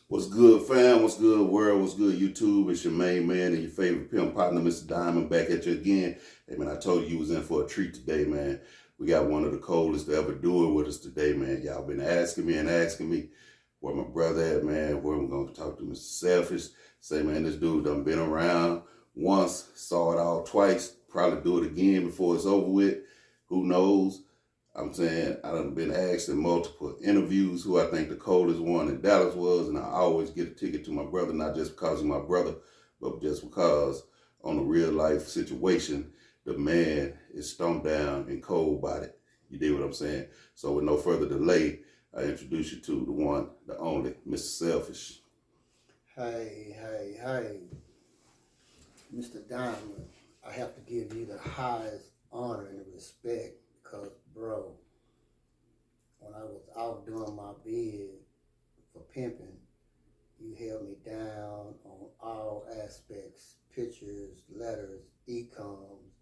What's good, fam? What's good, world? What's good, YouTube? It's your main man and your favorite pimp partner, Mr. Diamond, back at you again. Hey, man, I told you was in for a treat today, man. We got one of the coldest to ever do it with us today, man. Y'all been asking me where my brother at, man, where I'm going to talk to Mr. Selfish. Say, man, this dude done been around once, saw it all twice, probably do it again before it's over with. Who knows? I'm saying I done been asked in multiple interviews who I think the coldest one in Dallas was, and I always get a ticket to my brother, not just because he's my brother, but just because on a real life situation, the man is stumped down and cold-bodied. You dig what I'm saying? So with no further delay, I introduce you to the one, the only, Mr. Selfish. Hey, Mr. Diamond, I have to give you the highest honor and respect because, bro, when I was out doing my bid for pimping, you held me down on all aspects, pictures, letters, e-coms.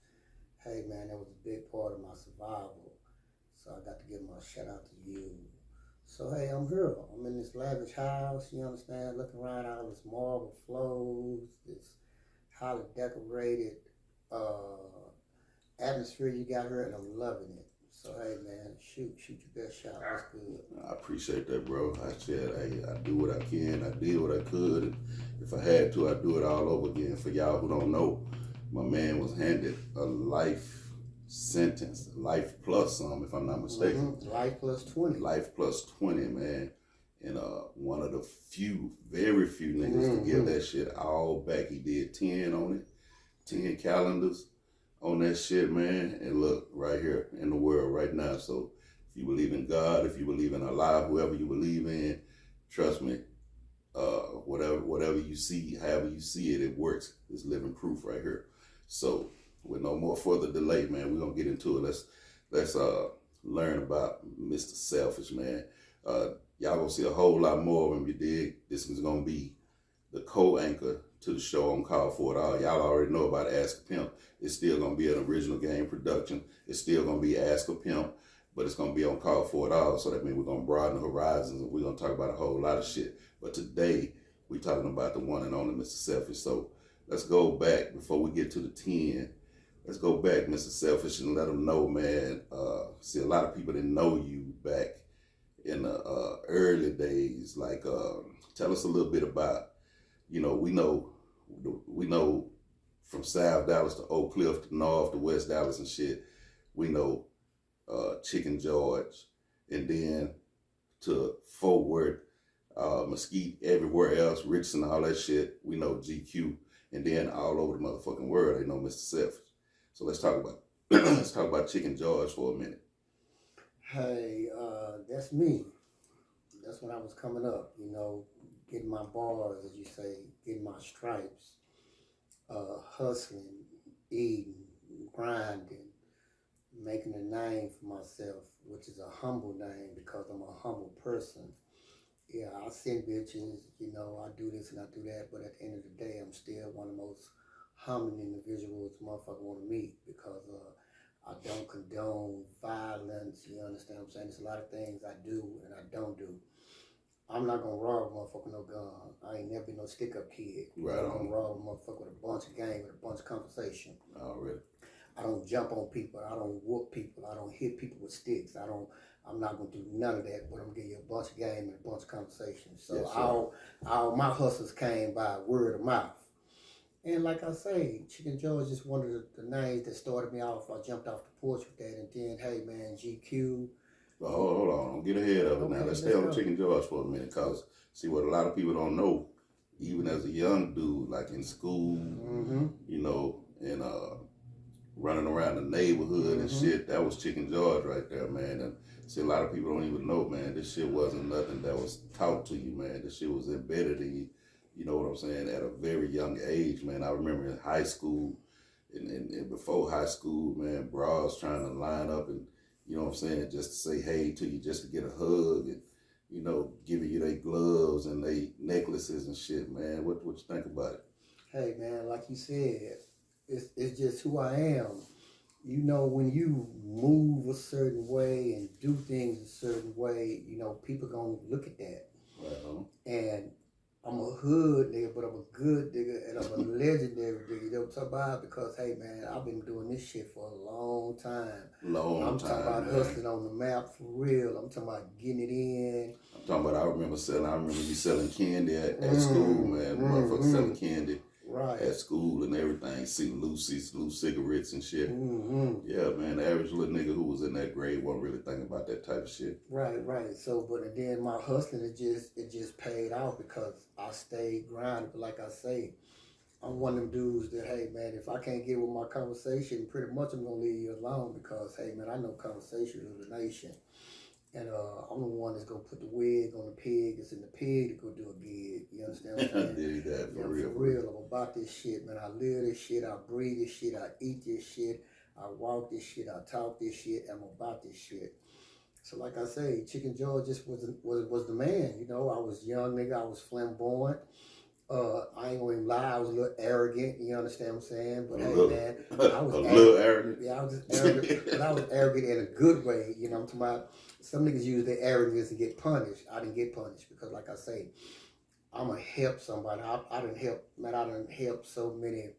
Hey, man, that was a big part of my survival. So I got to give my shout out to you. So, hey, I'm here. I'm in this lavish house, you understand, looking around all this marble floors, this highly decorated atmosphere you got here, and I'm loving it. So, hey, man, shoot your best shot. What's good? I appreciate that, bro. I said, I do what I can. I did what I could. And if I had to, I'd do it all over again. For y'all who don't know, my man was handed a life sentence, life plus some, if I'm not mistaken. Mm-hmm. Life plus 20. Life plus 20, man. And one of the few, very few niggas to give that shit all back. He did 10 on it, 10 calendars on that shit, man. And look, right here in the world right now. So if you believe in God, if you believe in Allah, whoever you believe in, trust me, whatever you see, however you see it, it works. It's living proof right here. So with no more further delay, man, we're gonna get into it. Let's learn about Mr. Selfish, man. Y'all gonna see a whole lot more of him, you dig? This is gonna be the co-anchor to the show on Call For It All. Y'all already know about Ask a Pimp. It's still gonna be an original game production. It's still gonna be Ask a Pimp, but it's gonna be on Call For It All. So that means we're gonna broaden the horizons and we're gonna talk about a whole lot of shit. But today, we're talking about the one and only Mr. Selfish. So let's go back before we get to the 10. Let's go back, Mr. Selfish, and let them know, man. See, a lot of people didn't know you back in the early days. Like, tell us a little bit about, we know from South Dallas to Oak Cliff to North to West Dallas and shit. We know Chicken George, and then to Fort Worth, Mesquite, everywhere else, Richardson, all that shit. We know GQ, and then all over the motherfucking world, they know Mr. Selfish. So let's talk about Chicken George for a minute. Hey, that's me. That's when I was coming up, getting my bars, as you say, getting my stripes, hustling, eating, grinding, making a name for myself, which is a humble name because I'm a humble person. Yeah, I send bitches, I do this and I do that, but at the end of the day, I'm still one of the most humbling individuals motherfucker want to meet because I don't condone violence, you understand what I'm saying? There's a lot of things I do and I don't do. I'm not gonna rob a motherfucker with no gun. I ain't never been no stick-up kid. Right. I'm gonna rob a motherfucker with a bunch of game, with a bunch of conversation. Already. I don't jump on people. I don't whoop people. I don't hit people with sticks. I'm not gonna do none of that, but I'm gonna give you a bunch of game and a bunch of conversation. So yes, all my hustles came by word of mouth. And like I say, Chicken George is one of the names that started me off. I jumped off the porch with that, and then, hey man, GQ. Well, hold on, don't get ahead of it now. Let's stay on Chicken George for a minute, cause see what a lot of people don't know, even as a young dude, like in school, and running around the neighborhood and shit, that was Chicken George right there, man. And see, a lot of people don't even know, man, this shit wasn't nothing that was taught to you, man. This shit was embedded in you. You know what I'm saying? At a very young age, man. I remember in high school and before high school, man, bras trying to line up and, you know what I'm saying, just to say hey to you, just to get a hug and, giving you their gloves and their necklaces and shit, man. What you think about it? Hey, man, like you said, it's just who I am. When you move a certain way and do things a certain way, people gonna look at that. Right on. And I'm a hood nigga, but I'm a good nigga and I'm a legendary nigga. You know what I'm talking about? Because hey man, I've been doing this shit for a long time. Long I'm talking time, about man. hustling on the map for real. I'm talking about getting it in. I'm talking about. I remember you selling candy at school, man. Motherfuckers selling candy. Right. At school and everything, see loose cigarettes and shit. Yeah, man, the average little nigga who was in that grade wasn't really thinking about that type of shit. Right. So, but then my hustling, it just paid off because I stayed grinding. But like I say, I'm one of them dudes that, hey man, if I can't get with my conversation, pretty much I'm gonna leave you alone because, hey man, I know conversation is the nation. And I'm the one that's gonna put the wig on the pig. It's in the pig to go do a gig. You understand what I'm saying? That for real. For real. I'm about this shit, man. I live this shit. I breathe this shit. I eat this shit. I walk this shit. I talk this shit. I'm about this shit. So like I say, Chicken George just was the man. You know, I was young nigga. I was flamboyant. I ain't gonna even lie. I was a little arrogant. You understand what I'm saying? But hey, man, I was little arrogant. Yeah, I was just arrogant, but I was arrogant in a good way. You know, I'm talking about. Some niggas use their arrogance to get punished. I didn't get punished because, like I say, I'm gonna help somebody. I done help so many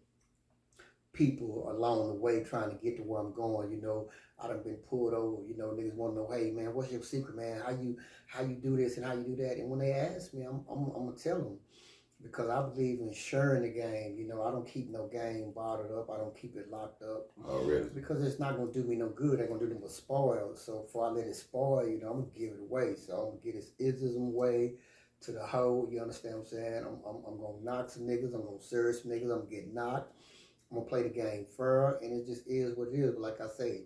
people along the way trying to get to where I'm going. You know, I done been pulled over. You know, niggas want to know, hey man, what's your secret, man? How you do this and how you do that? And when they ask me, I'm gonna tell them. Because I believe in sharing the game. You know, I don't keep no game bottled up. I don't keep it locked up. Already. Because it's not going to do me no good. They're going to do them but spoil. So before I let it spoil, you know, I'm going to give it away. So I'm going to get this ism away to the hoe. You understand what I'm saying? I'm going to knock some niggas. I'm going to serve some niggas. I'm going to get knocked. I'm going to play the game fair. And it just is what it is. But like I say,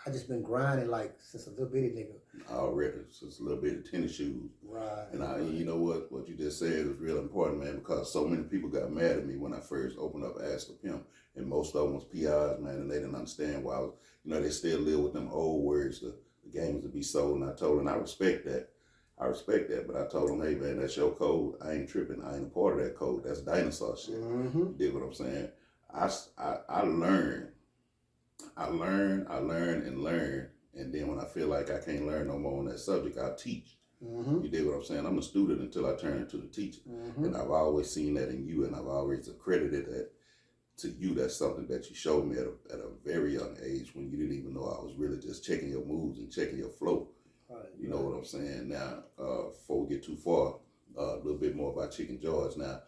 I just been grinding like since a little bitty nigga. Already, since a little bit of tennis shoes. Right. And you know what you just said was real important, man, because so many people got mad at me when I first opened up Ask a Pimp, and most of them was PIs, man, and they didn't understand why I was, you know, they still live with them old words, the games to be sold, and I told them, I respect that, but I told them, hey, man, that's your code. I ain't tripping. I ain't a part of that code. That's dinosaur shit. You dig what I'm saying? I learn, and then when I feel like I can't learn no more on that subject, I'll teach. You dig what I'm saying? I'm a student until I turn into the teacher. And I've always seen that in you, and I've always accredited that to you. That's something that you showed me at a very young age when you didn't even know I was really just checking your moves and checking your flow. You know what I'm saying? Now, before we get too far, a little bit more about Chicken George. Now,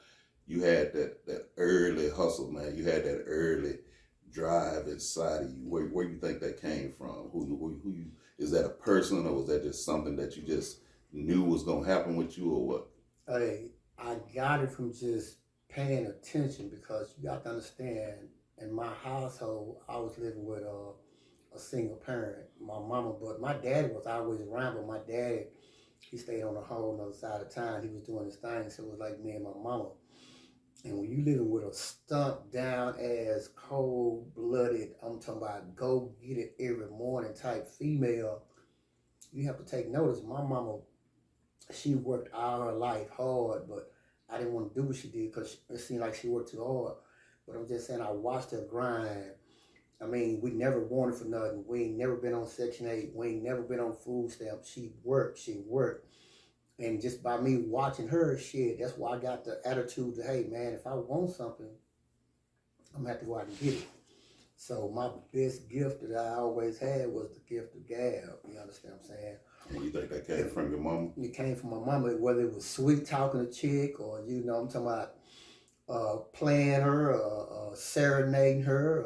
you had that early hustle, man. You had that early drive inside of you. Where you think that came from? Who you is that a person, or was that just something that you just knew was gonna happen with you, or what? Hey, I got it from just paying attention, because you got to understand, in my household, I was living with a single parent, my mama, but my daddy was always around, but my daddy, he stayed on a whole other side of town. He was doing his thing, so it was like me and my mama. And when you living with a stumped down ass, cold blooded, I'm talking about go get it every morning type female, you have to take notice. My mama, she worked all her life hard, but I didn't want to do what she did because it seemed like she worked too hard. But I'm just saying, I watched her grind. I mean, we never wanted for nothing. We ain't never been on Section 8. We ain't never been on food stamps. She worked. And just by me watching her shit, that's why I got the attitude that, hey, man, if I want something, I'm going to have to go out and get it. So my best gift that I always had was the gift of gab. You understand what I'm saying? And you think that came from your mama? It came from my mama, whether it was sweet talking a chick, or, you know, I'm talking about playing her, serenading her,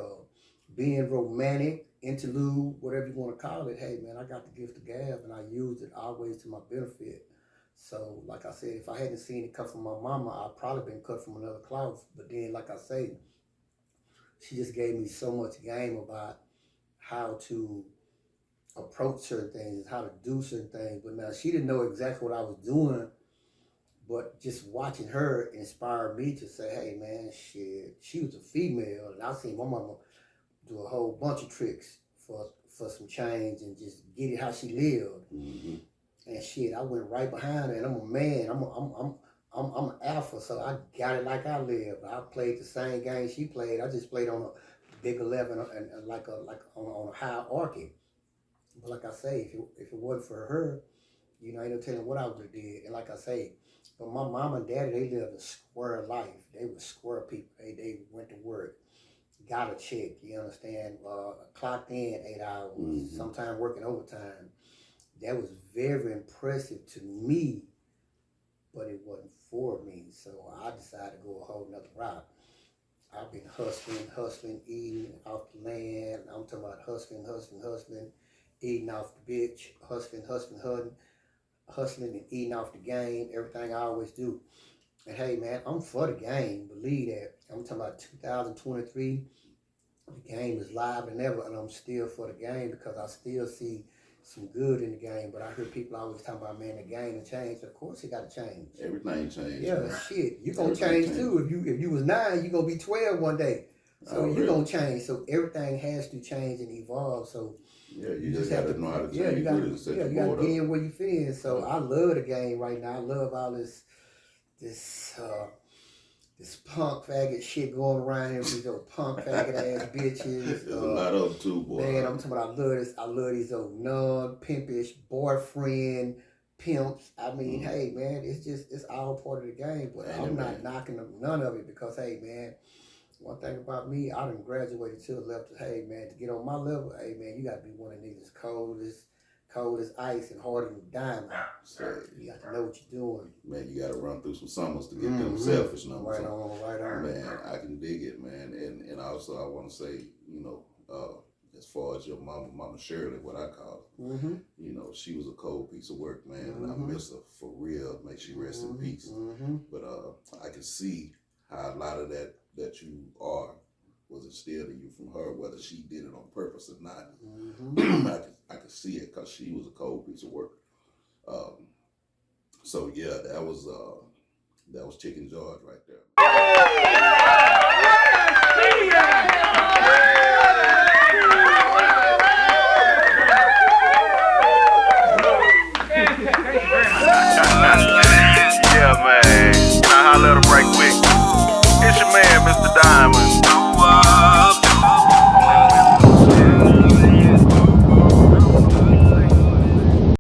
being romantic, interlude, whatever you want to call it. Hey, man, I got the gift of gab, and I used it always to my benefit. So, like I said, if I hadn't seen it come from my mama, I'd probably been cut from another cloth. But then, like I say, she just gave me so much game about how to approach certain things, how to do certain things. But now, she didn't know exactly what I was doing, but just watching her inspired me to say, hey, man, shit, she was a female, and I seen my mama do a whole bunch of tricks for some change and just get it how she lived. And shit, I went right behind her, and I'm a man. I'm an alpha, so I got it like I live. I played the same game she played. I just played on a bigger level and like on a hierarchy. But like I say, if it wasn't for her, you know, ain't no telling what I would have did. And like I say, So my mom and daddy, they lived a square life. They were square people. They went to work, got a check, you understand? Clocked in 8 hours, sometimes working overtime. That was very impressive to me, but it wasn't for me. So I decided to go a whole nother route. I've been hustling, eating off the land. I'm talking about hustling, eating off the bitch, hustling and eating off the game, everything I always do. And hey, man, I'm for the game. Believe that. I'm talking about 2023. The game is live and ever, and I'm still for the game because I still see some good in the game. But I hear people always talking about, man, the game has changed. Of course, it got to change. Everything changed. Yeah, man. shit, you gonna change too. If you was 9, you gonna be 12 one day. So you gonna change. So everything has to change and evolve. So yeah, you just have to know how to change. you gotta get in where you fit in. So I love the game right now. I love all this punk faggot shit going around here with these old punk faggot ass bitches. There's a lot of them too, boy. Man, I'm talking about I love these old non-pimpish boyfriend pimps. I mean, hey man, it's all part of the game. But I'm not knocking none of it because hey man, one thing about me, I done graduated to the level. Hey man, to get on my level, hey man, you gotta be one of these cold as ice and harder than diamond. So you got to know what you're doing. Man, you got to run through some summers to get them selfish numbers. Right on. Man, I can dig it, man. And also I want to say, as far as your Mama Shirley, what I call her, she was a cold piece of work, man. And I miss her for real. May she rest in peace. But I can see how a lot of that you are was instilled in you from her, whether she did it on purpose or not. I could see it because she was a cold piece of work. So yeah, that was Chicken George right there.